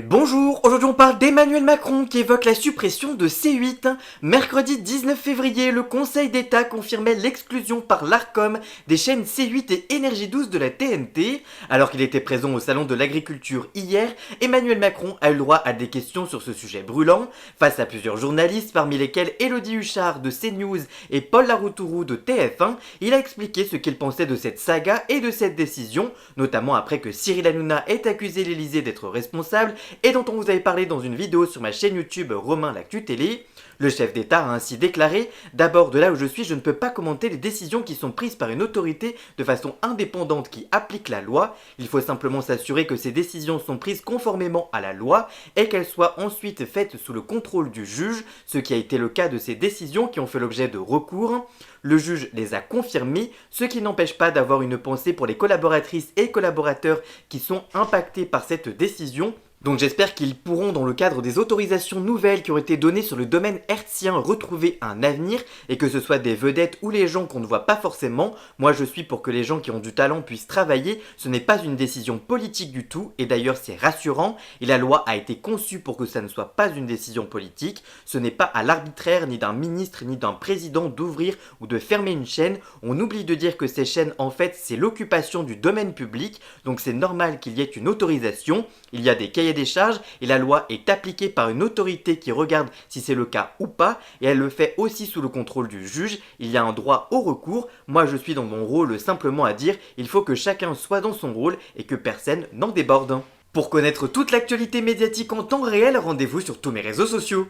Bonjour, aujourd'hui on parle d'Emmanuel Macron qui évoque la suppression de C8. Mercredi 19 février, le Conseil d'État confirmait l'exclusion par l'ARCOM des chaînes C8 et Énergie 12 de la TNT. Alors qu'il était présent au Salon de l'Agriculture hier, Emmanuel Macron a eu le droit à des questions sur ce sujet brûlant. Face à plusieurs journalistes, parmi lesquels Élodie Huchard de CNews et Paul Laroutourou de TF1, il a expliqué ce qu'il pensait de cette saga et de cette décision, notamment après que Cyril Hanouna ait accusé l'Élysée d'être responsable et dont on vous avait parlé dans une vidéo sur ma chaîne YouTube Romain l'Actu Télé. Le chef d'État a ainsi déclaré « D'abord, de là où je suis, je ne peux pas commenter les décisions qui sont prises par une autorité de façon indépendante qui applique la loi. Il faut simplement s'assurer que ces décisions sont prises conformément à la loi et qu'elles soient ensuite faites sous le contrôle du juge, ce qui a été le cas de ces décisions qui ont fait l'objet de recours. Le juge les a confirmées, ce qui n'empêche pas d'avoir une pensée pour les collaboratrices et collaborateurs qui sont impactés par cette décision. Donc j'espère qu'ils pourront, dans le cadre des autorisations nouvelles qui ont été données sur le domaine hertzien, retrouver un avenir, et que ce soit des vedettes ou les gens qu'on ne voit pas forcément. Moi je suis pour que les gens qui ont du talent puissent travailler, ce n'est pas une décision politique du tout, et d'ailleurs c'est rassurant, et la loi a été conçue pour que ça ne soit pas une décision politique. Ce n'est pas à l'arbitraire ni d'un ministre ni d'un président d'ouvrir ou de fermer une chaîne. On oublie de dire que ces chaînes en fait c'est l'occupation du domaine public, donc c'est normal qu'il y ait une autorisation. Il y a des cahiers des charges et la loi est appliquée par une autorité qui regarde si c'est le cas ou pas, et elle le fait aussi sous le contrôle du juge. Il y a un droit au recours. Moi je suis dans mon rôle simplement à dire il faut que chacun soit dans son rôle et que personne n'en déborde. Pour connaître toute l'actualité médiatique en temps réel, rendez-vous sur tous mes réseaux sociaux.